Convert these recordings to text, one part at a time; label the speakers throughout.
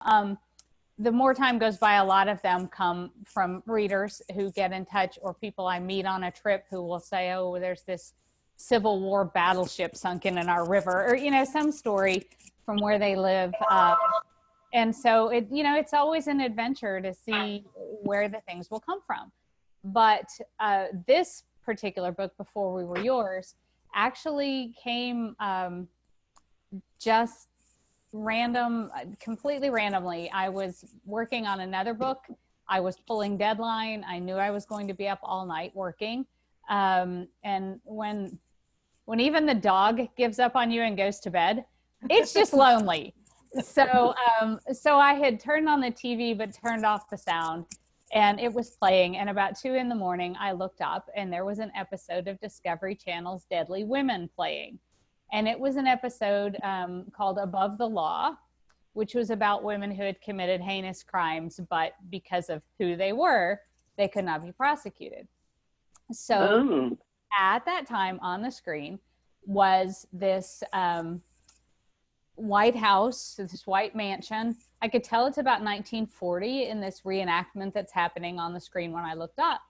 Speaker 1: The more time goes by, a lot of them come from readers who get in touch, or people I meet on a trip who will say, oh, there's this Civil War battleship sunken in our river, or, you know, some story from where they live. And so it's always an adventure to see where the things will come from. But this particular book, Before We Were Yours, actually came just completely randomly. I was working on another book. I was pulling deadline. I knew I was going to be up all night working. And when even the dog gives up on you and goes to bed, it's just lonely. So I had turned on the TV, but turned off the sound, and it was playing. And about 2 a.m, I looked up, and there was an episode of Discovery Channel's Deadly Women playing. And it was an episode called Above the Law, which was about women who had committed heinous crimes, but because of who they were, they could not be prosecuted. So at that time on the screen was this White House, this white mansion. I could tell it's about 1940 in this reenactment that's happening on the screen when I looked up.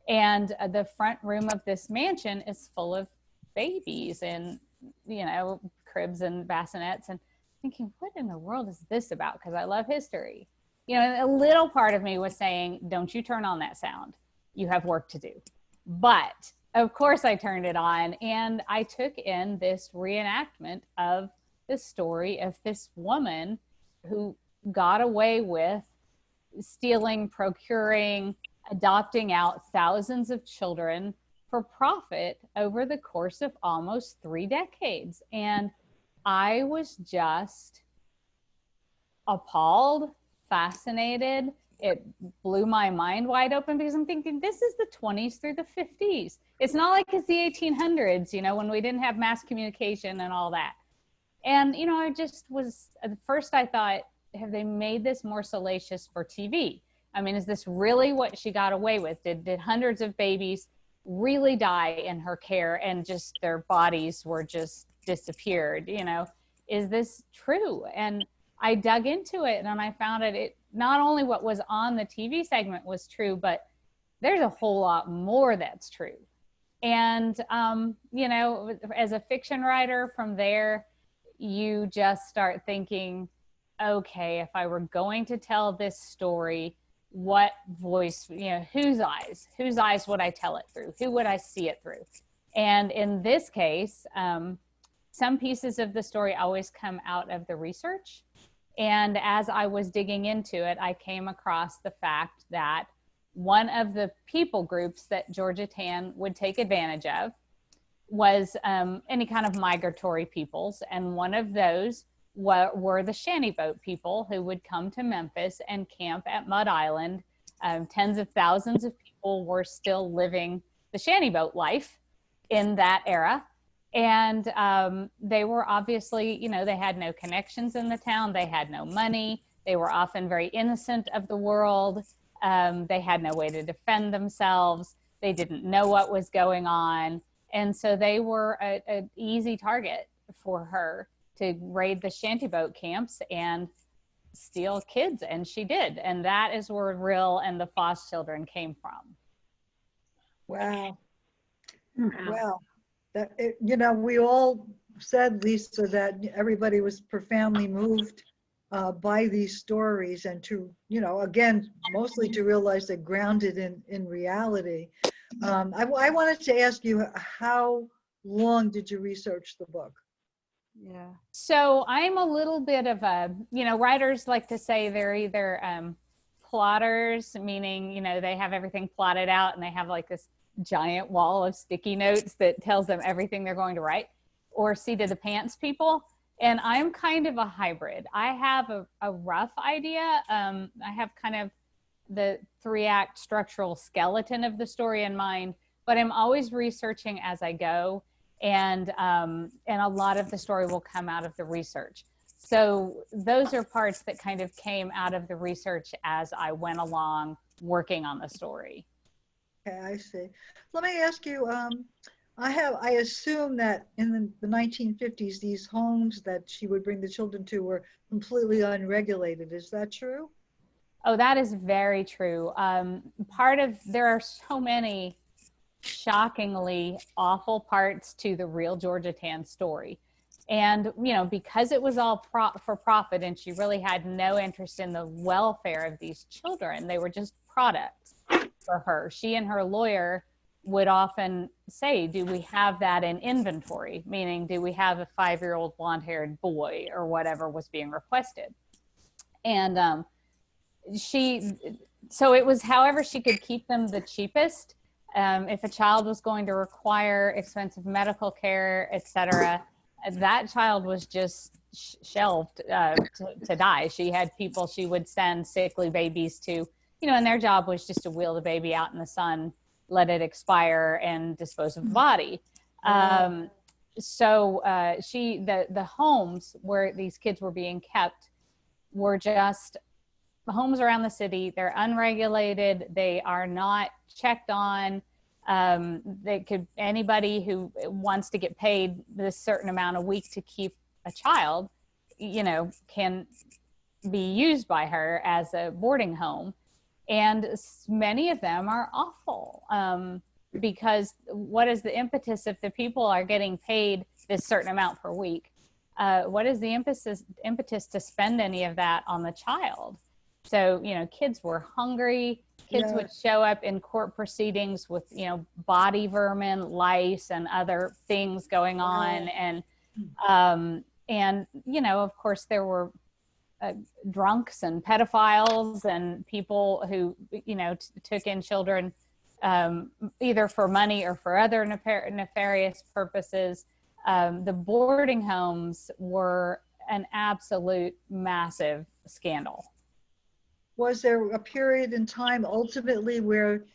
Speaker 1: And the front room of this mansion is full of babies and, you know, cribs and bassinets, and thinking, what in the world is this about? Because I love history. You know, a little part of me was saying, don't you turn on that sound. You have work to do. But of course I turned it on, and I took in this reenactment of the story of this woman who got away with stealing, procuring, adopting out thousands of children for profit over the course of almost 3 decades. And I was just appalled, fascinated. It blew my mind wide open, because I'm thinking, this is the 20s through the 50s. It's not like it's the 1800s, you know, when we didn't have mass communication and all that. And, you know, I just was, at first I thought, have they made this more salacious for TV? I mean, is this really what she got away with? Did hundreds of babies really die in her care, and just their bodies were just disappeared? You know, is this true? And I dug into it, and I found it not only what was on the TV segment was true, but there's a whole lot more that's true. And, you know, as a fiction writer, from there, you just start thinking, okay, if I were going to tell this story, what voice, you know, whose eyes would I tell it through? Who would I see it through? And in this case, some pieces of the story always come out of the research. And as I was digging into it, I came across the fact that one of the people groups that Georgia Tann would take advantage of was any kind of migratory peoples. And one of those were the shanty boat people, who would come to Memphis and camp at Mud Island. Tens of thousands of people were still living the shanty boat life in that era. And they were obviously, you know, they had no connections in the town. They had no money. They were often very innocent of the world. They had no way to defend themselves. They didn't know what was going on. And so they were an easy target for her to raid the shantyboat camps and steal kids. And she did. And that is where Rill and the Foss children came from.
Speaker 2: Wow. Wow. You know, we all said, Lisa, that everybody was profoundly moved by these stories, and to, you know, again, mostly to realize they're grounded in reality. I wanted to ask you, how long did you research the book?
Speaker 1: Yeah. So I'm a little bit of a, you know, writers like to say they're either plotters, meaning, you know, they have everything plotted out and they have like this giant wall of sticky notes that tells them everything they're going to write, or seat of the pants people. And I'm kind of a hybrid. I have a rough idea. I have kind of the 3-act structural skeleton of the story in mind, but I'm always researching as I go. And a lot of the story will come out of the research. So those are parts that kind of came out of the research as I went along working on the story.
Speaker 2: Okay, I see. Let me ask you, I assume that in the 1950s, these homes that she would bring the children to were completely unregulated. Is that true?
Speaker 1: Oh, that is very true. There are so many shockingly awful parts to the real Georgia Tan story. And, because it was all for profit and she really had no interest in the welfare of these children, they were just products for her. She and her lawyer would often say, do we have that in inventory? Meaning, do we have a 5-year-old blonde haired boy or whatever was being requested? And she, so it was however she could keep them the cheapest. If a child was going to require expensive medical care, etc., that child was just shelved to die. She had people she would send sickly babies to, and their job was just to wheel the baby out in the sun, let it expire, and dispose of the body. The homes where these kids were being kept were just homes around the city. They're unregulated. They are not checked on. Anybody who wants to get paid this certain amount a week to keep a child, can be used by her as a boarding home. And many of them are awful, because what is the impetus if the people are getting paid this certain amount per week? What is the impetus to spend any of that on the child? So, kids were hungry. Kids would show up in court proceedings with, body vermin, lice, and other things going on. And, of course, there were drunks and pedophiles and people who, took in children either for money or for other nefarious purposes. The boarding homes were an absolute massive scandal.
Speaker 2: Was there a period in time ultimately where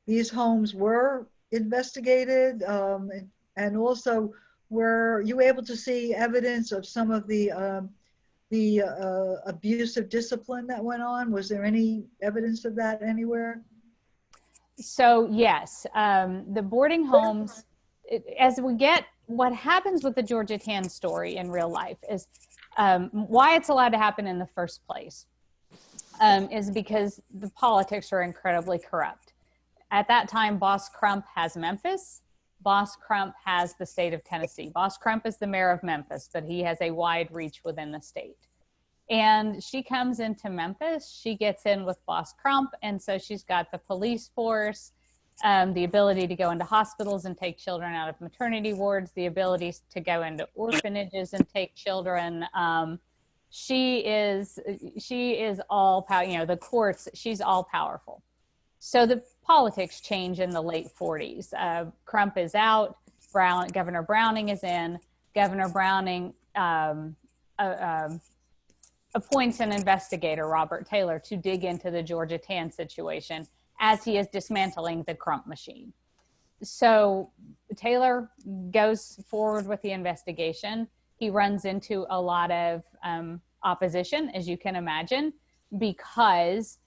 Speaker 2: these homes were investigated? And also, were you able to see evidence of some of the abusive discipline that went on? Was there any evidence of that anywhere?
Speaker 1: So yes, the boarding homes, what happens with the Georgia Tan story in real life is why it's allowed to happen in the first place. Is because the politics are incredibly corrupt. At that time, Boss Crump has Memphis. Boss Crump has the state of Tennessee. Boss Crump is the mayor of Memphis, but he has a wide reach within the state. And she comes into Memphis. She gets in with Boss Crump. And so she's got the police force, the ability to go into hospitals and take children out of maternity wards, the ability to go into orphanages and take children. She is all power, the courts, she's all powerful. So the politics change in the late 40s. Crump is out, Governor Browning is in. Governor Browning appoints an investigator, Robert Taylor, to dig into the Georgia Tan situation as he is dismantling the Crump machine. So Taylor goes forward with the investigation. He runs into a lot of opposition, as you can imagine, because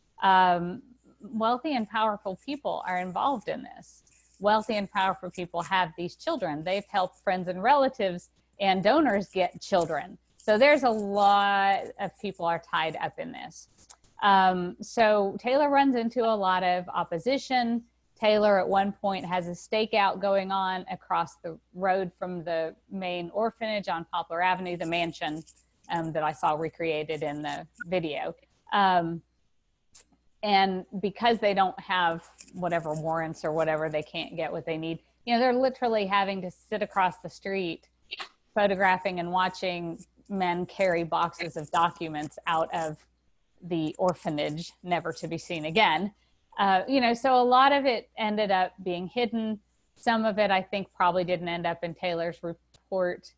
Speaker 1: wealthy and powerful people are involved in this. Wealthy and powerful people have these children. They've helped friends and relatives and donors get children. So there's a lot of people are tied up in this. So Taylor runs into a lot of opposition. Taylor at one point has a stakeout going on across the road from the main orphanage on Poplar Avenue, the mansion that I saw recreated in the video. And because they don't have whatever warrants or whatever, they can't get what they need. They're literally having to sit across the street, photographing and watching men carry boxes of documents out of the orphanage, never to be seen again. So a lot of it ended up being hidden. Some of it, I think, probably didn't end up in Taylor's report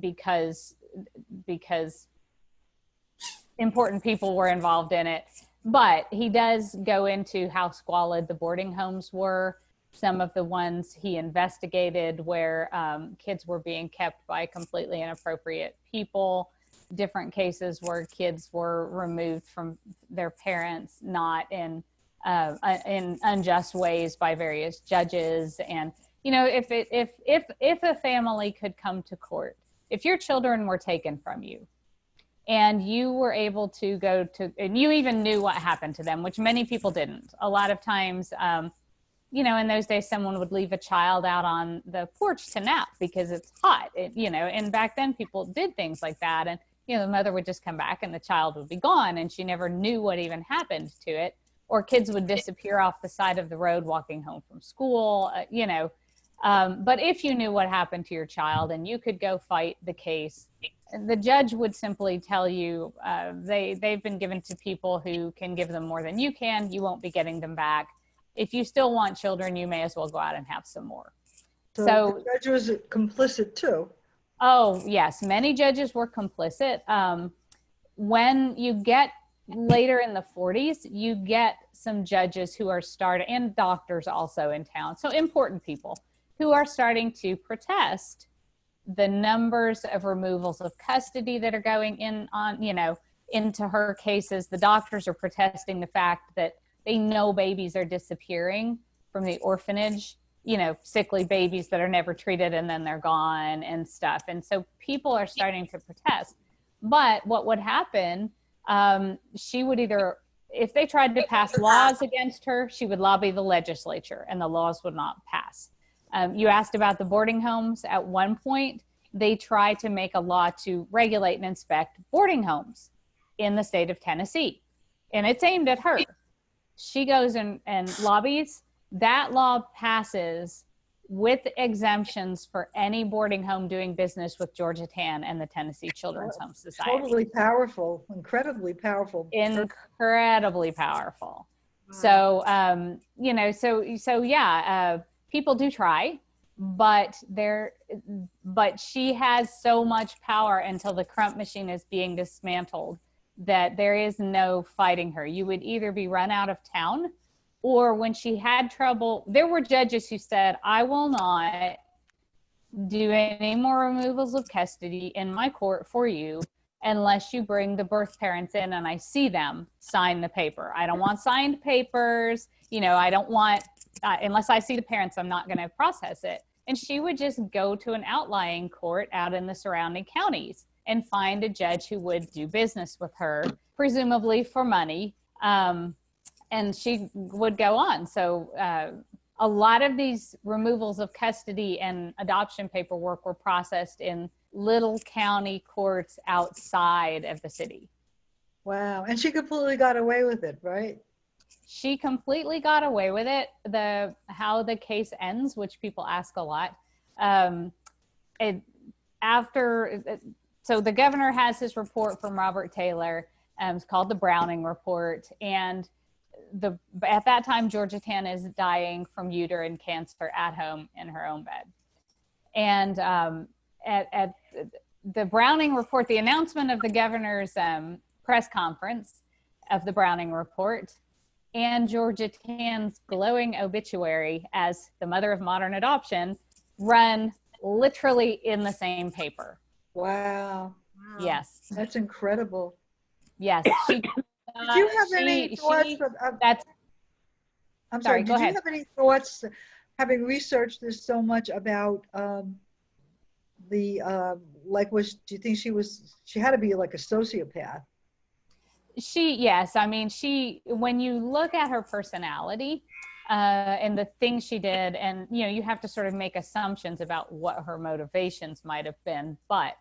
Speaker 1: because important people were involved in it. But he does go into how squalid the boarding homes were. Some of the ones he investigated where kids were being kept by completely inappropriate people. Different cases where kids were removed from their parents, not in unjust ways by various judges. And, if a family could come to court, if your children were taken from you and you were able to go to, and you even knew what happened to them, which many people didn't. A lot of times, in those days, someone would leave a child out on the porch to nap because it's hot, and back then people did things like that. And, the mother would just come back and the child would be gone and she never knew what even happened to it. Or kids would disappear off the side of the road walking home from school, but if you knew what happened to your child and you could go fight the case, the judge would simply tell you they've been given to people who can give them more than you can. You won't be getting them back. If you still want children, you may as well go out and have some more.
Speaker 2: So the judge was complicit too.
Speaker 1: Oh, yes. Many judges were complicit. When you get later in the 40s, you get some judges who are starting, and doctors also in town, so important people who are starting to protest the numbers of removals of custody that are going into her cases. The doctors are protesting the fact that they know babies are disappearing from the orphanage, sickly babies that are never treated and then they're gone and stuff. And so people are starting to protest. But what would happen, she would either, if they tried to pass laws against her, she would lobby the legislature and the laws would not pass. You asked about the boarding homes. At one point, they tried to make a law to regulate and inspect boarding homes in the state of Tennessee. And it's aimed at her. She goes and lobbies. That law passes with exemptions for any boarding home doing business with Georgia Tan and the Tennessee Children's Home Society.
Speaker 2: Totally powerful, incredibly powerful.
Speaker 1: Incredibly powerful. Wow. So, people do try, but she has so much power until the Crump machine is being dismantled that there is no fighting her. You would either be run out of town, or when she had trouble, there were judges who said, I will not do any more removals of custody in my court for you unless you bring the birth parents in and I see them sign the paper. I don't want signed papers. I don't want, unless I see the parents, I'm not going to process it. And she would just go to an outlying court out in the surrounding counties and find a judge who would do business with her, presumably for money. And she would go on. So a lot of these removals of custody and adoption paperwork were processed in little county courts outside of the city.
Speaker 2: Wow. And she completely got away with it, right?
Speaker 1: She completely got away with it. How the case ends, which people ask a lot. So the governor has his report from Robert Taylor. It's called the Browning Report. And at that time, Georgia Tan is dying from uterine cancer at home in her own bed. And at the Browning Report, the announcement of the governor's press conference of the Browning Report and Georgia Tan's glowing obituary as the mother of modern adoption run literally in the same paper.
Speaker 2: Wow.
Speaker 1: Yes.
Speaker 2: That's incredible.
Speaker 1: Yes.
Speaker 2: Did you have any thoughts? I'm sorry. Did you have any thoughts, having researched this so much, about do you think she had to be like a sociopath?
Speaker 1: Yes. I mean, when you look at her personality and the things she did, and, you have to sort of make assumptions about what her motivations might have been, but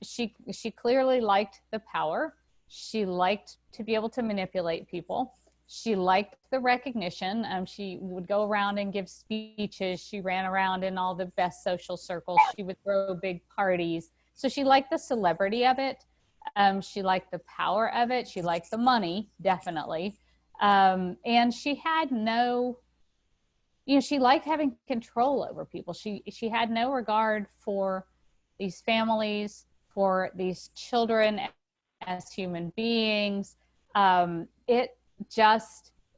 Speaker 1: she clearly liked the power. She liked to be able to manipulate people. She liked the recognition. She would go around and give speeches. She ran around in all the best social circles. She would throw big parties. So she liked the celebrity of it. She liked the power of it. She liked the money, definitely. And she had she liked having control over people. She had no regard for these families, for these children as human beings. It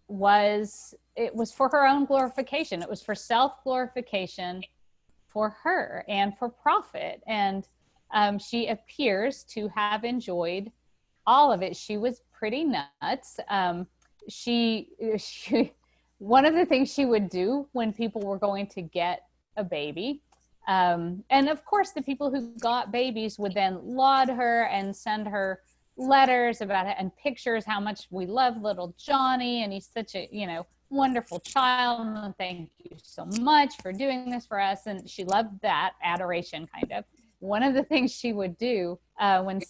Speaker 1: was for her own glorification. It was for self-glorification for her and for profit. And she appears to have enjoyed all of it. She was pretty nuts. One of the things she would do when people were going to get a baby. And of course, the people who got babies would then laud her and send her letters about it and pictures how much we love little Johnny, and he's such a, wonderful child, and thank you so much for doing this for us. And she loved that adoration, kind of. One of the things she would do when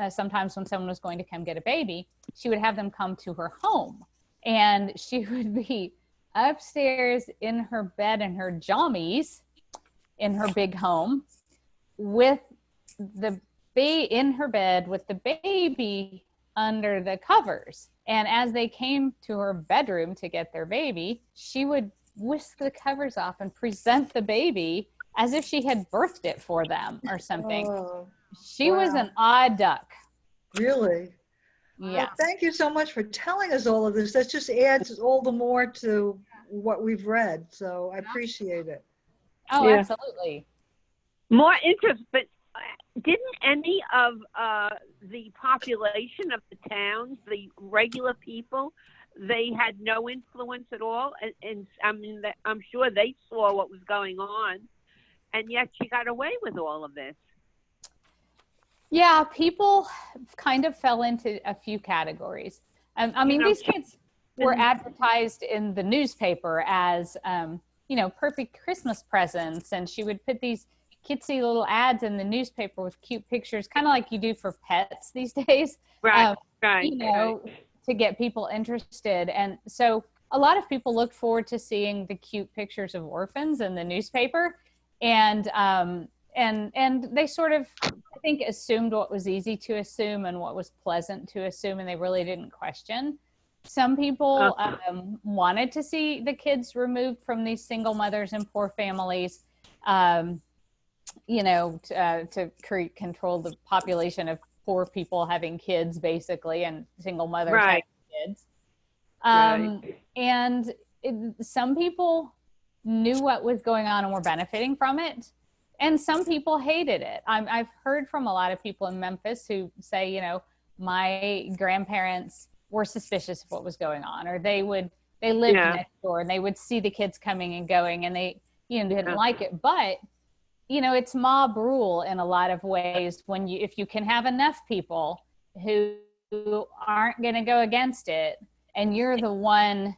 Speaker 1: sometimes when someone was going to come get a baby, she would have them come to her home, and she would be upstairs in her bed in her jammies in her big home with the in her bed with the baby under the covers. And as they came to her bedroom to get their baby, she would whisk the covers off and present the baby as if she had birthed it for them or something.
Speaker 2: Oh,
Speaker 1: She was an odd duck.
Speaker 2: really?
Speaker 1: Yeah.
Speaker 2: Well, thank you so much for telling us all of this. That just adds all the more to what we've read. So I appreciate it.
Speaker 1: Oh, yeah. Absolutely.
Speaker 3: More interest, but didn't any of the population of the towns, the regular people, they had no influence at all? And I mean, I'm sure they saw what was going on, and yet she got away with all of this.
Speaker 1: Yeah, people kind of fell into a few categories. I mean, these kids were advertised in the newspaper as, perfect Christmas presents. And she would put these cutesy little ads in the newspaper with cute pictures, kind of like you do for pets these days.
Speaker 3: Right,
Speaker 1: to get people interested. And so a lot of people looked forward to seeing the cute pictures of orphans in the newspaper. And they sort of, I think, assumed what was easy to assume and what was pleasant to assume, and they really didn't question. Some people wanted to see the kids removed from these single mothers and poor families, to control the population of poor people having kids, basically, and single mothers having kids. And some people knew what was going on and were benefiting from it. And some people hated it. I've heard from a lot of people in Memphis who say, my grandparents were suspicious of what was going on, or they lived next door and they would see the kids coming and going, and they, didn't like it. But, it's mob rule in a lot of ways if you can have enough people who aren't going to go against it, and you're the one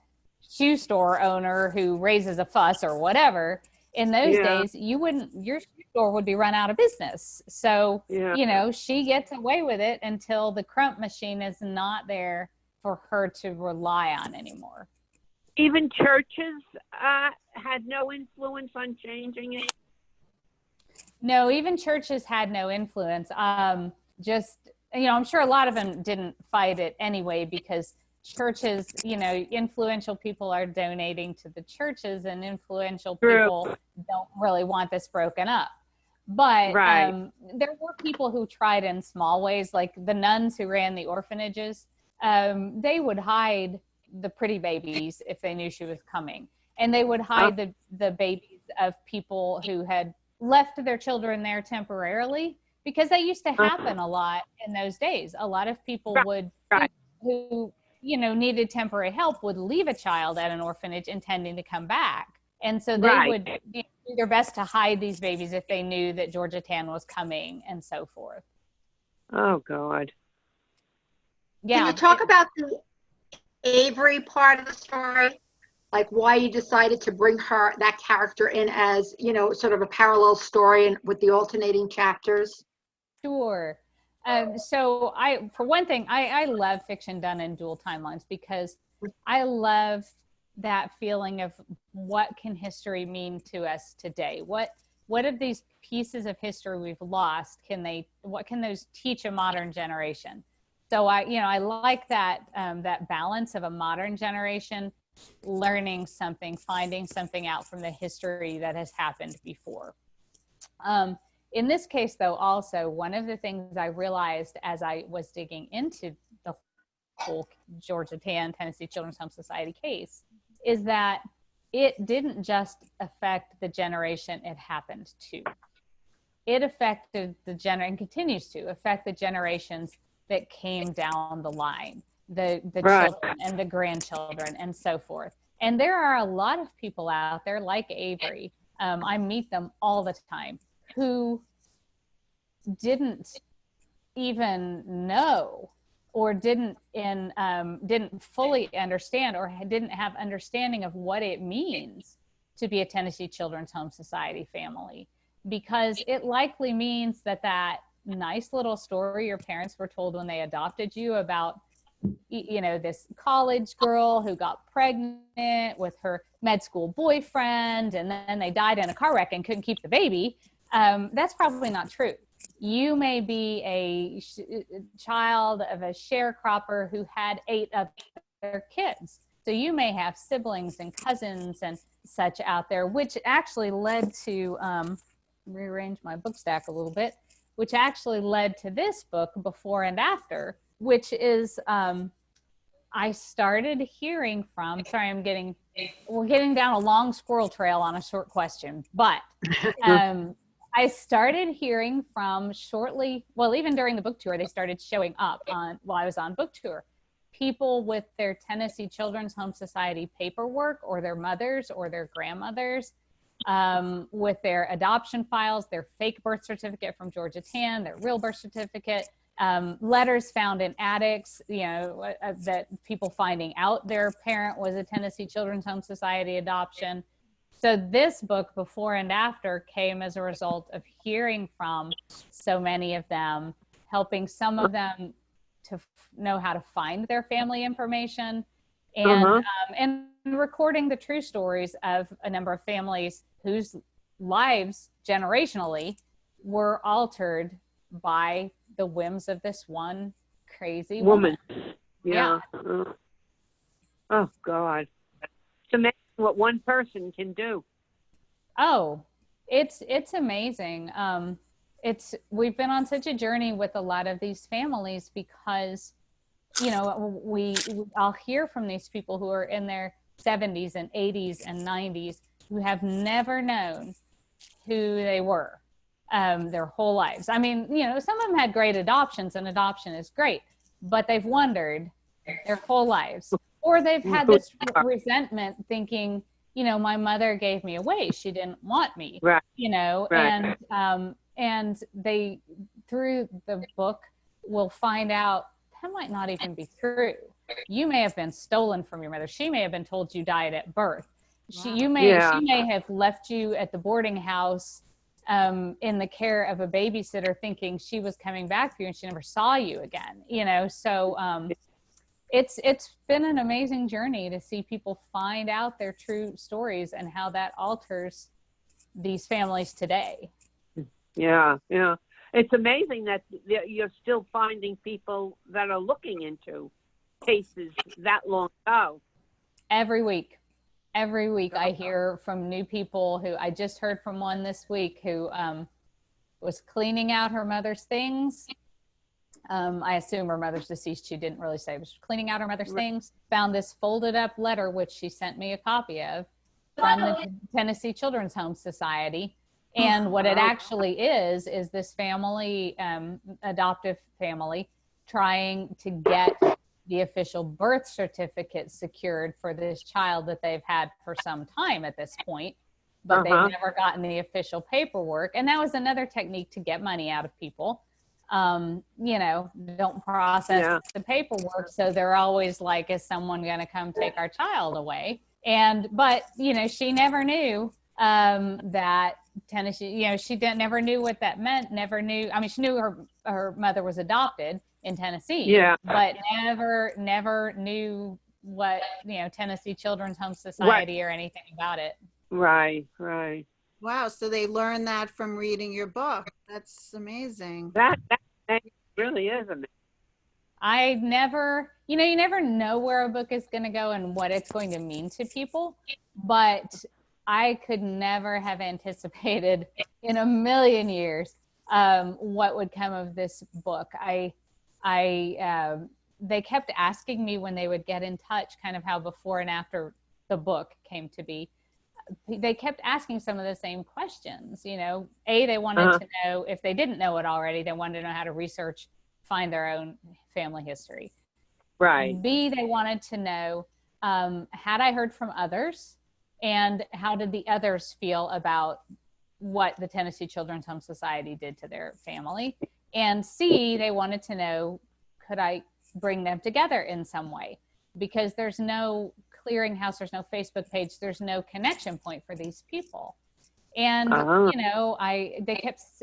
Speaker 1: shoe store owner who raises a fuss or whatever. In those days, your store would be run out of business. So, she gets away with it until the crump machine is not there for her to rely on anymore.
Speaker 3: Even churches had no influence on changing it?
Speaker 1: No, even churches had no influence. I'm sure a lot of them didn't fight it anyway, because churches, influential people are donating to the churches, and influential people don't really want this broken up. But there were people who tried in small ways, like the nuns who ran the orphanages. They would hide the pretty babies if they knew she was coming. And they would hide the babies of people who had left their children there temporarily, because that used to happen a lot in those days. A lot of people who needed temporary help would leave a child at an orphanage intending to come back. And so they would do their best to hide these babies if they knew that Georgia Tann was coming, and so forth.
Speaker 3: Oh, God.
Speaker 4: Yeah. Can you talk about the Avery part of the story? Like why you decided to bring that character in as, sort of a parallel story and with the alternating chapters?
Speaker 1: Sure. So for one thing, I love fiction done in dual timelines, because I love that feeling of what can history mean to us today? What of these pieces of history we've lost what can those teach a modern generation? So I like that that balance of a modern generation learning something, finding something out from the history that has happened before. In this case, though, also, one of the things I realized as I was digging into the whole Georgia Tann Tennessee Children's Home Society case is that it didn't just affect the generation it happened to. It affected and continues to affect the generations that came down the line, the children and the grandchildren and so forth. And there are a lot of people out there like Avery I meet them all the time, who didn't even know or didn't fully understand or didn't have understanding of what it means to be a Tennessee Children's Home Society family, because it likely means that that nice little story your parents were told when they adopted you about, you know, this college girl who got pregnant with her med school boyfriend and then they died in a car wreck and couldn't keep the baby. That's probably not true. You may be a child of a sharecropper who had 8 other kids. So you may have siblings and cousins and such out there, which actually led to, rearrange my book stack a little bit, which actually led to this book, Before and After, which is, I started hearing from, sorry, we're getting down a long squirrel trail on a short question, but I started hearing from shortly, well, even during the book tour, they started showing up while I was on book tour, people with their Tennessee Children's Home Society paperwork, or their mothers or their grandmothers, with their adoption files, their fake birth certificate from Georgia Tan, their real birth certificate, letters found in attics, you know, that people finding out their parent was a Tennessee Children's Home Society adoption. So this book, Before and After, came as a result of hearing from so many of them, helping some of them to know how to find their family information, and recording the true stories of a number of families whose lives generationally were altered by the whims of this one crazy woman.
Speaker 3: Yeah. Oh God. It's amazing what one person can do.
Speaker 1: Oh, it's amazing. We've been on such a journey with a lot of these families because, you know, I'll hear from these people who are in their 70s and 80s and 90s who have never known who they were their whole lives. I mean, you know, some of them had great adoptions, and adoption is great, but they've wondered their whole lives, or they've had this resentment thinking, you know, my mother gave me away. She didn't want me,
Speaker 3: right.
Speaker 1: You know,
Speaker 3: right.
Speaker 1: And they, through the book, will find out that might not even be true. You may have been stolen from your mother. She may have been told you died at birth. Wow. She may have left you at the boarding house in the care of a babysitter, thinking she was coming back for you, and she never saw you again. You know, so it's been an amazing journey to see people find out their true stories and how that alters these families today.
Speaker 3: Yeah. It's amazing that you're still finding people that are looking into cases that long ago.
Speaker 1: Every week I hear from new people. Who I just heard from one this week who was cleaning out her mother's things. I assume her mother's deceased. She didn't really say, but she was cleaning out her mother's things, found this folded up letter, which she sent me a copy of, from the Tennessee Children's Home Society. And what it actually is this family, adoptive family, trying to get the official birth certificate secured for this child that they've had for some time at this point, but they've never gotten the official paperwork. And that was another technique to get money out of people. You know, don't process the paperwork. So they're always like, is someone going to come take our child away? But, you know, she never knew that Tennessee, you know, never knew what that meant, never knew. I mean, she knew her mother was adopted in Tennessee, but never knew what, you know, Tennessee Children's Home Society or anything about it.
Speaker 3: Right.
Speaker 5: Wow. So they learned that from reading your book. That's amazing.
Speaker 3: That really is amazing.
Speaker 1: I never, you know, you never know where a book is going to go and what it's going to mean to people, but I could never have anticipated in a million years what would come of this book. They kept asking me when they would get in touch, kind of how before and after the book came to be. They kept asking some of the same questions. You know, they wanted to know, if they didn't know it already, they wanted to know how to research, find their own family history.
Speaker 3: Right.
Speaker 1: B, they wanted to know, had I heard from others? And how did the others feel about what the Tennessee Children's Home Society did to their family? And C, they wanted to know, could I bring them together in some way? Because there's no clearinghouse, there's no Facebook page, there's no connection point for these people. And, you know,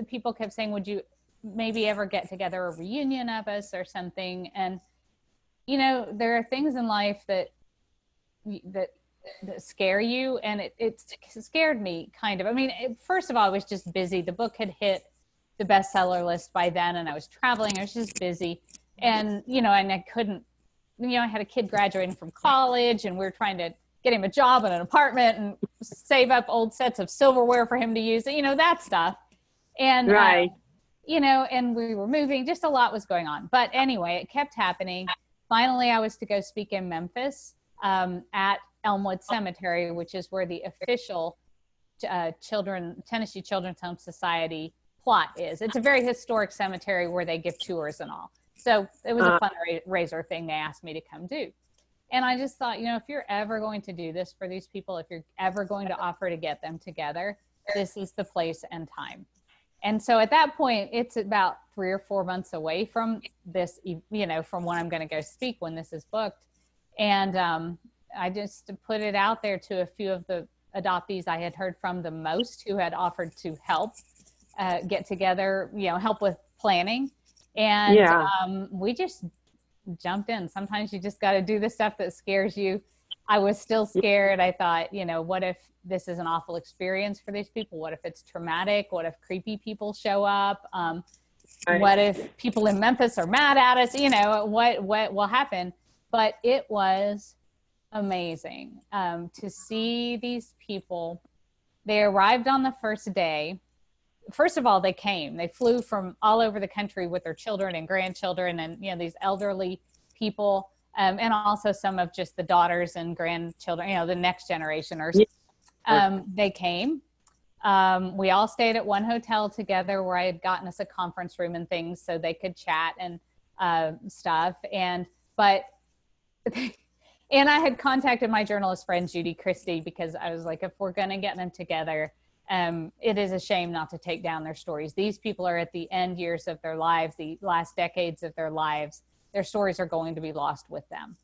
Speaker 1: people kept saying, would you maybe ever get together a reunion of us or something? And, you know, there are things in life that scare you. And it scared me kind of. I mean, first of all, I was just busy. The book had hit the bestseller list by then, and I was traveling. I was just busy. And, you know, and I couldn't, you know, I had a kid graduating from college, and we were trying to get him a job and an apartment and save up old sets of silverware for him to use, you know, that stuff. And, you know, and we were moving, just a lot was going on. But anyway, it kept happening. Finally, I was to go speak in Memphis at Elmwood Cemetery, which is where the official Tennessee Children's Home Society plot is. It's a very historic cemetery where they give tours and all. So it was a fundraiser thing they asked me to come do. And I just thought, you know, if you're ever going to do this for these people, if you're ever going to offer to get them together, this is the place and time. And so at that point, it's about 3 or 4 months away from this, you know, from when I'm going to go speak when this is booked. And I just put it out there to a few of the adoptees I had heard from the most, who had offered to help get together, you know, help with planning. And we just jumped in. Sometimes you just got to do the stuff that scares you. I was still scared. I thought, you know, what if this is an awful experience for these people? What if it's traumatic? What if creepy people show up? What if people in Memphis are mad at us? You know, what will happen? But it was amazing to see these people. They arrived on the first day. First of all, they flew from all over the country with their children and grandchildren, and, you know, these elderly people, and also some of just the daughters and grandchildren, you know, the next generationers. They came. We all stayed at one hotel together where I had gotten us a conference room and things so they could chat and stuff. And I had contacted my journalist friend, Judy Christie, because I was like, if we're going to get them together, it is a shame not to take down their stories. These people are at the end years of their lives, the last decades of their lives. Their stories are going to be lost with them.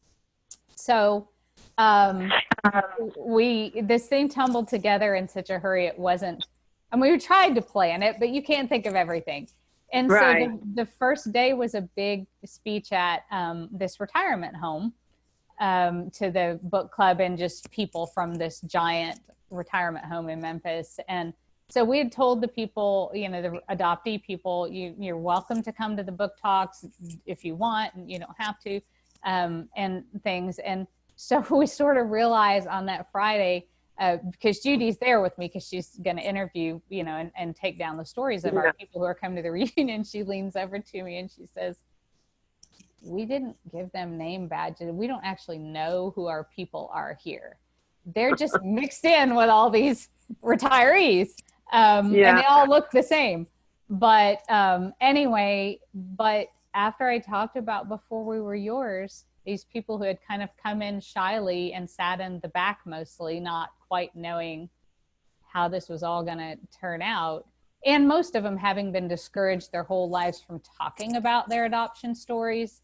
Speaker 1: So this thing tumbled together in such a hurry. It wasn't, and we tried to plan it, but you can't think of everything. And so the first day was a big speech at this retirement home to the book club and just people from this giant retirement home in Memphis. And so we had told the people, you know, the adoptee people, you're welcome to come to the book talks if you want, and you don't have to, and things. And so we sort of realized on that Friday, because Judy's there with me, because she's going to interview, you know, and take down the stories of our people who are coming to the reunion. She leans over to me and she says, we didn't give them name badges. We don't actually know who our people are here. They're just mixed in with all these retirees. And they all look the same. But anyway, but after I talked about Before We Were Yours, these people who had kind of come in shyly and sat in the back mostly, not quite knowing how this was all going to turn out, and most of them having been discouraged their whole lives from talking about their adoption stories,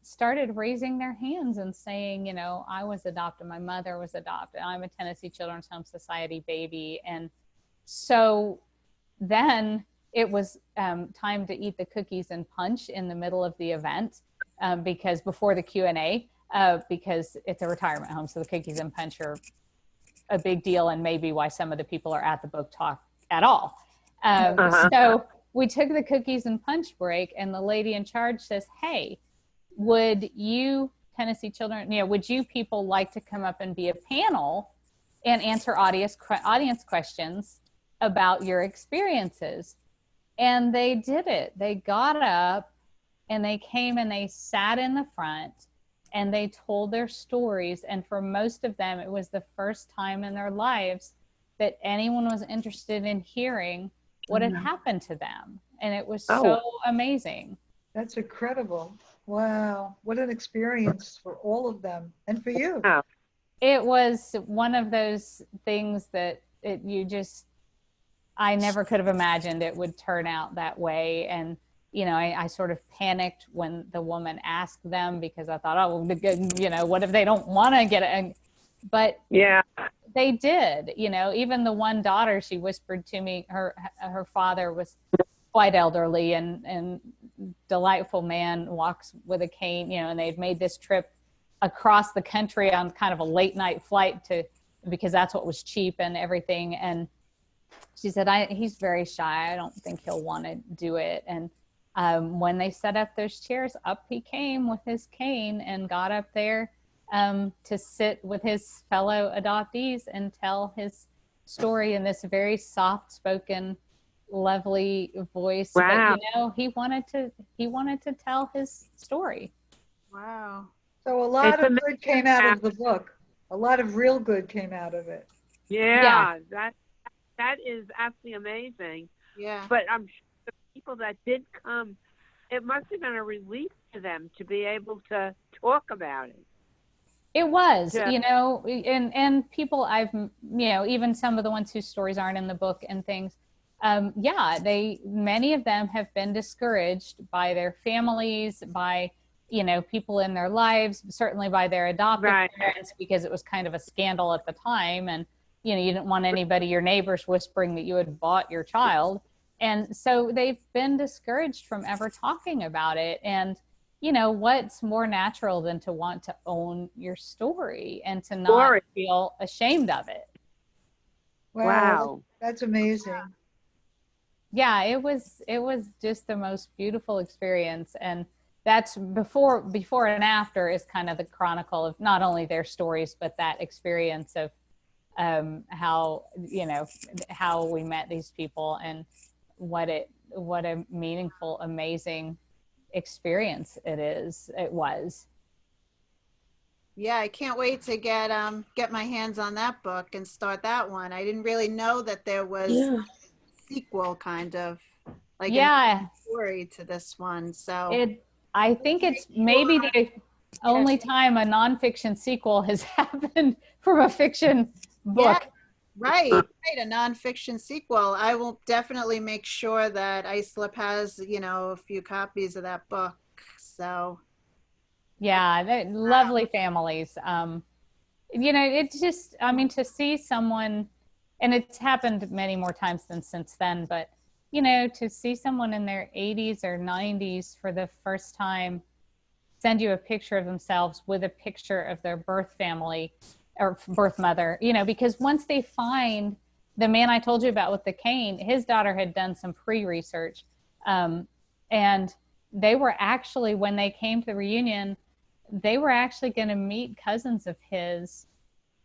Speaker 1: started raising their hands and saying, you know, I was adopted, my mother was adopted, I'm a Tennessee Children's Home Society baby. And so then it was time to eat the cookies and punch in the middle of the event, because before the Q&A, because it's a retirement home, so the cookies and punch are a big deal, and maybe why some of the people are at the book talk at all. So we took the cookies and punch break, and the lady in charge says, hey, would you Tennessee children, you know, would you people like to come up and be a panel and answer audience questions about your experiences? And they did it. They got up and they came and they sat in the front and they told their stories. And for most of them, it was the first time in their lives that anyone was interested in hearing what had happened to them. And it was so amazing.
Speaker 2: That's incredible. Wow. What an experience for all of them and for you.
Speaker 1: it was one of those things that I never could have imagined it would turn out that way. And, I sort of panicked when the woman asked them, because I thought, oh, well, what if they don't want to get it? But
Speaker 3: Yeah.
Speaker 1: they did, even the one daughter, she whispered to me, her father was quite elderly and delightful man, walks with a cane, and they'd made this trip across the country on kind of a late night flight because that's what was cheap and everything. And she said, he's very shy. I don't think he'll want to do it. And when they set up those chairs, up he came with his cane and got up there to sit with his fellow adoptees and tell his story in this very soft-spoken, lovely voice.
Speaker 3: Wow.
Speaker 1: But he wanted to tell his story.
Speaker 5: Wow.
Speaker 2: So a lot of good came out of the book. A lot of real good came out of it.
Speaker 3: Yeah. That is absolutely amazing.
Speaker 5: Yeah.
Speaker 3: But I'm sure the people that did come, it must have been a relief to them to be able to talk about it.
Speaker 1: It was,
Speaker 3: Yeah.
Speaker 1: and people even some of the ones whose stories aren't in the book and things, many of them have been discouraged by their families, by, people in their lives, certainly by their adoptive parents, because it was kind of a scandal at the time. And, you didn't want anybody, your neighbors, whispering that you had bought your child. And so they've been discouraged from ever talking about it. And, what's more natural than to want to own your story and to not feel ashamed of it?
Speaker 2: Wow. That's amazing.
Speaker 1: Yeah, it was just the most beautiful experience. And that's before and after is kind of the chronicle of not only their stories, but that experience of how we met these people and what a meaningful, amazing experience it was.
Speaker 5: Yeah, I can't wait to get my hands on that book and start that one. I didn't really know that there was a sequel, kind of like a story to this one. So
Speaker 1: I think it's maybe the only time a nonfiction sequel has happened from a fiction book.
Speaker 5: Yeah, right, a nonfiction sequel. I will definitely make sure that Islip has, a few copies of that book. So
Speaker 1: yeah, they're lovely families. It's just, to see someone, and it's happened many more times since then, but to see someone in their 80s or 90s for the first time send you a picture of themselves with a picture of their birth family or birth mother, because once they find the man I told you about with the cane, his daughter had done some pre-research. And they were actually, when they came to the reunion, they were actually going to meet cousins of his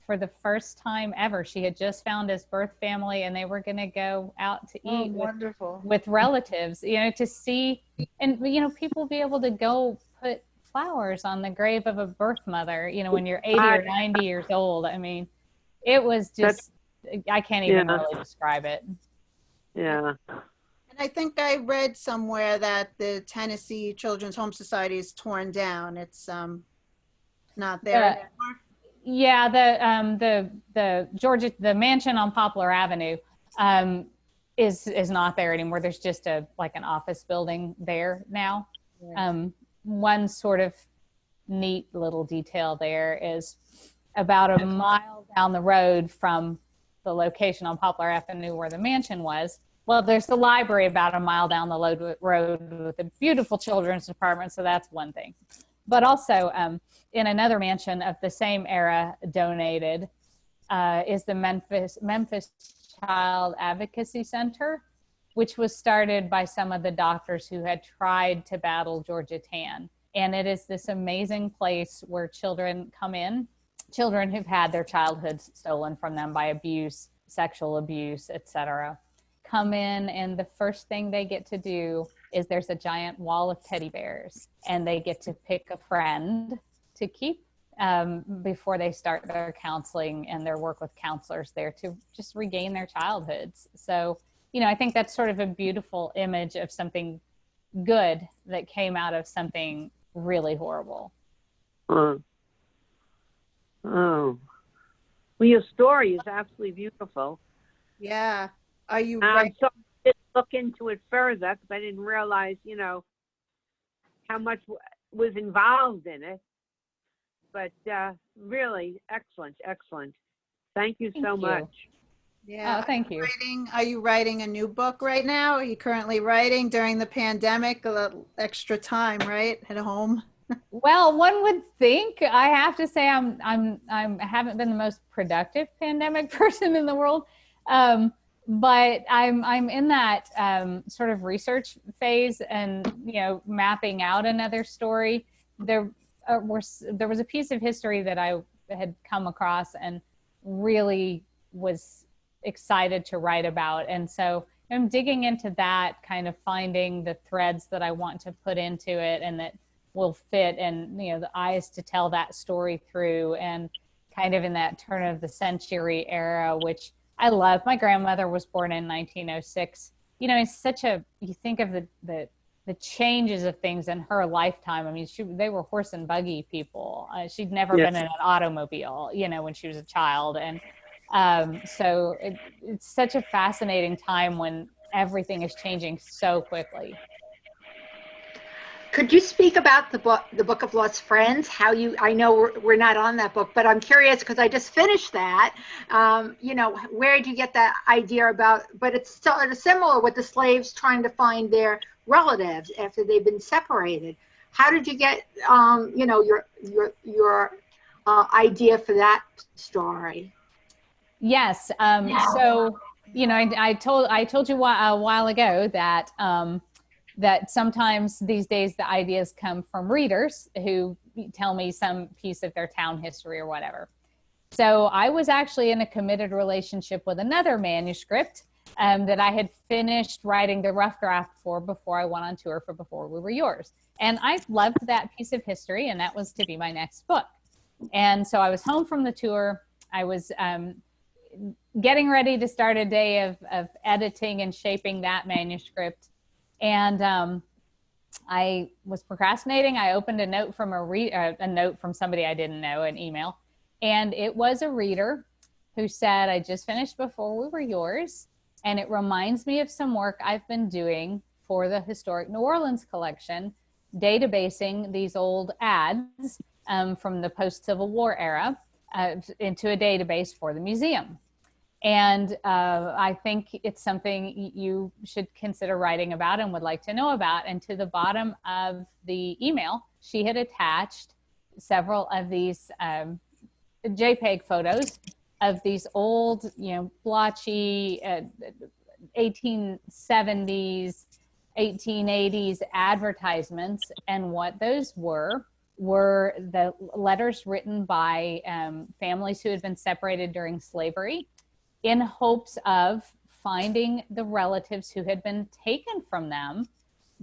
Speaker 1: for the first time ever. She had just found his birth family and they were going to go out to eat with relatives, to see, and, people be able to go put flowers on the grave of a birth mother, when you're 80 or 90 years old. It was just, I can't even really describe it.
Speaker 3: Yeah.
Speaker 5: And I think I read somewhere that the Tennessee Children's Home Society is torn down. It's not there anymore.
Speaker 1: Yeah, the Georgia, the mansion on Poplar Avenue is not there anymore. There's just an office building there now. One sort of neat little detail there is about a mile down the road from the location on Poplar Avenue where the mansion was. Well, there's the library about a mile down the road with a beautiful children's department. So that's one thing. But also in another mansion of the same era donated is the Memphis Child Advocacy Center, which was started by some of the doctors who had tried to battle Georgia Tan. And it is this amazing place where children come in, children who've had their childhoods stolen from them by abuse, sexual abuse, etc., come in, and the first thing they get to do is there's a giant wall of teddy bears, and they get to pick a friend to keep before they start their counseling and their work with counselors there to just regain their childhoods. So, I think that's sort of a beautiful image of something good that came out of something really horrible.
Speaker 3: Oh. Well, your story is absolutely beautiful.
Speaker 5: Yeah. Are you
Speaker 3: So
Speaker 5: right?
Speaker 3: I did look into it further because I didn't realize, how much was involved in it. But really, excellent, excellent. Thank you so much.
Speaker 5: Yeah.
Speaker 1: Oh, thank you.
Speaker 5: Are you writing a new book right now? Are you currently writing during the pandemic? A little extra time, right? At home.
Speaker 1: Well, one would think. I have to say I haven't been the most productive pandemic person in the world. But I'm in that sort of research phase and, mapping out another story. There was a piece of history that I had come across and really was excited to write about. And so I'm digging into that, kind of finding the threads that I want to put into it and that will fit, and the eyes to tell that story through, and kind of in that turn of the century era, which I love. My grandmother was born in 1906. It's such you think of the changes of things in her lifetime. I mean, they were horse and buggy people. She'd never been in an automobile, when she was a child. And so it's such a fascinating time when everything is changing so quickly.
Speaker 4: Could you speak about the Book of Lost Friends? I know we're not on that book, but I'm curious because I just finished that. Where did you get that idea about? But it's sort of similar with the slaves trying to find their relatives after they've been separated. How did you get, your idea for that story?
Speaker 1: Yes. So, I told you a while ago that that sometimes these days the ideas come from readers who tell me some piece of their town history or whatever. So I was actually in a committed relationship with another manuscript that I had finished writing the rough draft for before I went on tour for Before We Were Yours. And I loved that piece of history, and that was to be my next book. And so I was home from the tour. I was getting ready to start a day of editing and shaping that manuscript. And I was procrastinating. I opened a note from a note from somebody I didn't know, an email. And it was a reader who said, I just finished Before We Were Yours, and it reminds me of some work I've been doing for the Historic New Orleans collection, databasing these old ads from the post-Civil War era into a database for the museum. And I think it's something you should consider writing about and would like to know about. And to the bottom of the email, she had attached several of these JPEG photos of these old, blotchy 1870s, 1880s advertisements. And what those were the letters written by families who had been separated during slavery, in hopes of finding the relatives who had been taken from them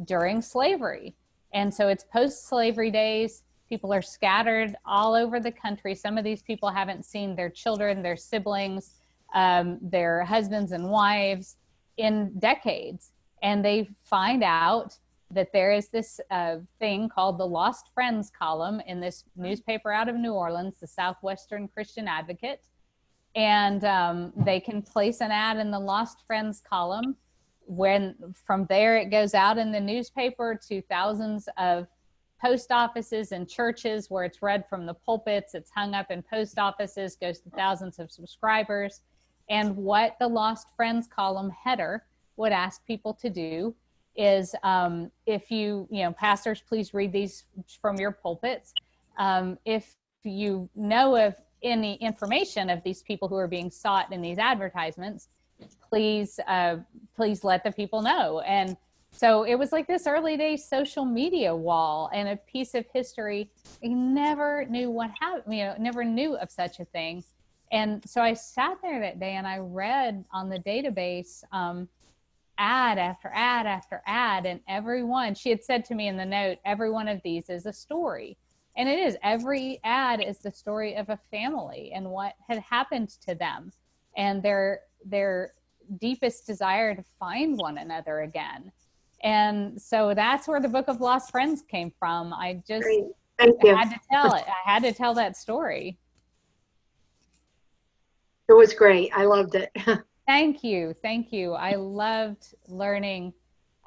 Speaker 1: during slavery. And so it's post-slavery days. People are scattered all over the country. Some of these people haven't seen their children, their siblings, their husbands and wives in decades. And they find out that there is this thing called the Lost Friends column in this newspaper out of New Orleans, the Southwestern Christian Advocate. And they can place an ad in the Lost Friends column. When from there it goes out in the newspaper to thousands of post offices and churches where it's read from the pulpits. It's hung up in post offices, goes to thousands of subscribers. And what the Lost Friends column header would ask people to do is, if pastors, please read these from your pulpits. If you know of any information of these people who are being sought in these advertisements, please let the people know. And so it was like this early day social media wall and a piece of history. I never knew what happened, never knew of such a thing. And so I sat there that day and I read on the database ad after ad after ad, and she had said to me in the note, every one of these is a story. And it is. Every ad is the story of a family and what had happened to them and their deepest desire to find one another again. And so that's where the Book of Lost Friends came from. I just had to tell it. I had to tell that story.
Speaker 4: It was great. I loved it.
Speaker 1: Thank you. Thank you. I loved learning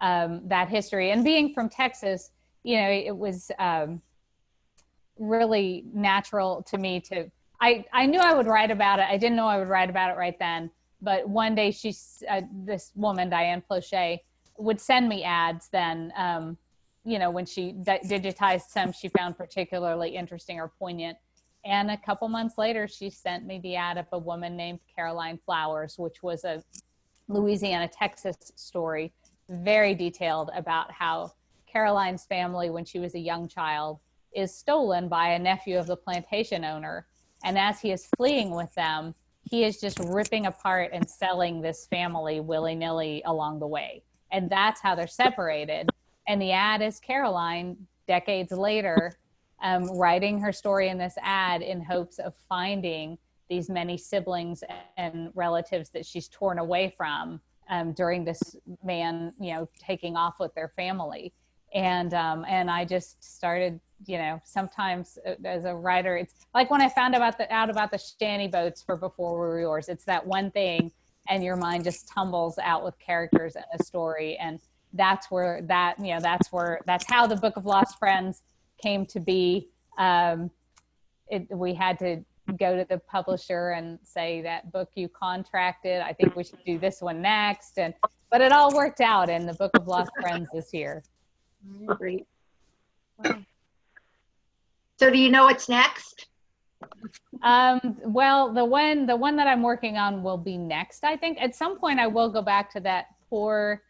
Speaker 1: that history. And being from Texas, it was really natural to me to, I knew I would write about it. I didn't know I would write about it right then. But one day this woman, Diane Plochet, would send me ads then, when she digitized some she found particularly interesting or poignant. And a couple months later, she sent me the ad of a woman named Caroline Flowers, which was a Louisiana, Texas story, very detailed about how Caroline's family, when she was a young child, is stolen by a nephew of the plantation owner. And as he is fleeing with them, he is just ripping apart and selling this family willy-nilly along the way. And that's how they're separated. And the ad is Caroline, decades later, writing her story in this ad in hopes of finding these many siblings and relatives that she's torn away from during this man, taking off with their family. And I just started, sometimes as a writer, it's like when I found out about the shanty boats for Before We Were Yours. It's that one thing, and your mind just tumbles out with characters and a story. And that's how the Book of Lost Friends came to be. We had to go to the publisher and say, that book you contracted, I think we should do this one next. But it all worked out, and the Book of Lost Friends is here.
Speaker 4: Great. Wow. So do you know what's next?
Speaker 1: Well, the one that I'm working on will be next. I think at some point I will go back to that poor,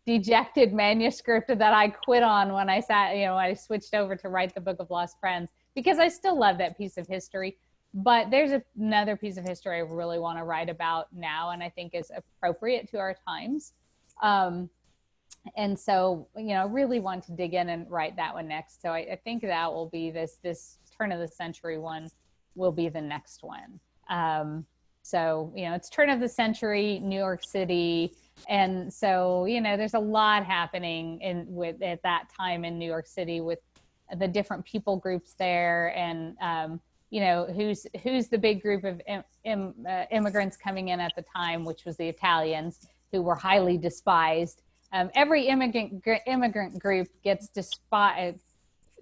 Speaker 1: dejected manuscript that I quit on when I switched over to write the Book of Lost Friends, because I still love that piece of history. But there's another piece of history I really want to write about now, and I think is appropriate to our times. And so, really want to dig in and write that one next. So I think that will be this turn of the century one will be the next one. So, it's turn of the century, New York City. And so, there's a lot happening at that time in New York City with the different people groups there, and who's the big group of immigrants coming in at the time, which was the Italians, who were highly despised. Every immigrant group gets despised.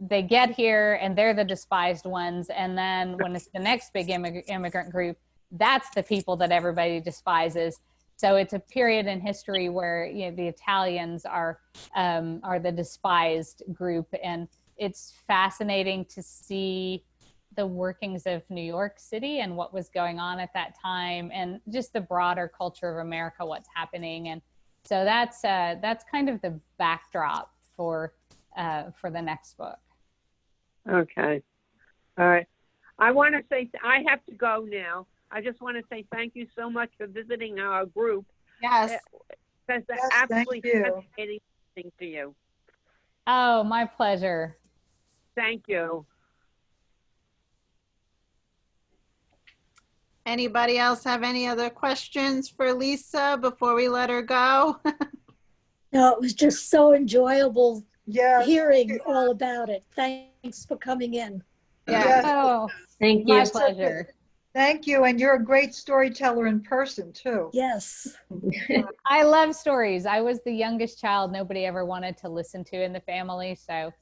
Speaker 1: They get here and they're the despised ones, and then when it's the next big immigrant group, that's the people that everybody despises. So it's a period in history where the Italians are the despised group, and it's fascinating to see the workings of New York City and what was going on at that time, and just the broader culture of America, what's happening. And so that's kind of the backdrop for the next book.
Speaker 3: Okay. All right. I want to say, I have to go now. I just want to say thank you so much for visiting our group.
Speaker 5: Yes.
Speaker 3: That's
Speaker 2: Yes,
Speaker 3: absolutely
Speaker 2: thank you.
Speaker 3: fascinating thing to you.
Speaker 1: Oh, my pleasure.
Speaker 3: Thank you.
Speaker 5: Anybody else have any other questions for Lisa before we let her go?
Speaker 6: No, it was just so enjoyable
Speaker 2: Yes.
Speaker 6: hearing all about it. Thanks for coming in.
Speaker 2: Yes.
Speaker 1: Oh,
Speaker 7: Thank
Speaker 1: my
Speaker 7: you.
Speaker 1: pleasure.
Speaker 2: Thank you. And you're a great storyteller in person, too.
Speaker 6: Yes.
Speaker 1: I love stories. I was the youngest child nobody ever wanted to listen to in the family. So,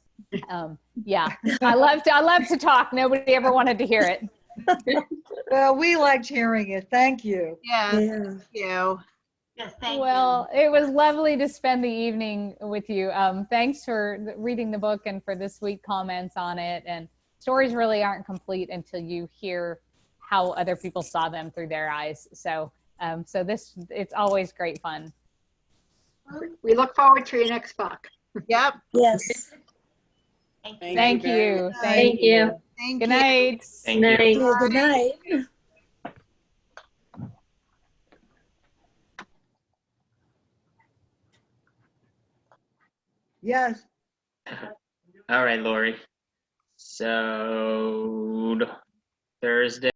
Speaker 1: yeah, I love to talk. Nobody ever wanted to hear it.
Speaker 2: Well, we liked hearing it. Thank you.
Speaker 5: Yes,
Speaker 6: Yeah.
Speaker 5: thank you.
Speaker 4: Yes, thank
Speaker 1: Well, it was lovely to spend the evening with you. Thanks for reading the book and for the sweet comments on it. And stories really aren't complete until you hear how other people saw them through their eyes. So, it's always great fun.
Speaker 4: you. We look forward to your next book.
Speaker 5: Yep.
Speaker 6: Yes.
Speaker 1: Thank you.
Speaker 7: Thank you.
Speaker 5: Thank
Speaker 1: Good
Speaker 5: you.
Speaker 1: night.
Speaker 7: Thank you. Night.
Speaker 6: Yeah, good night.
Speaker 2: Yes.
Speaker 7: All right, Lori. So Thursday.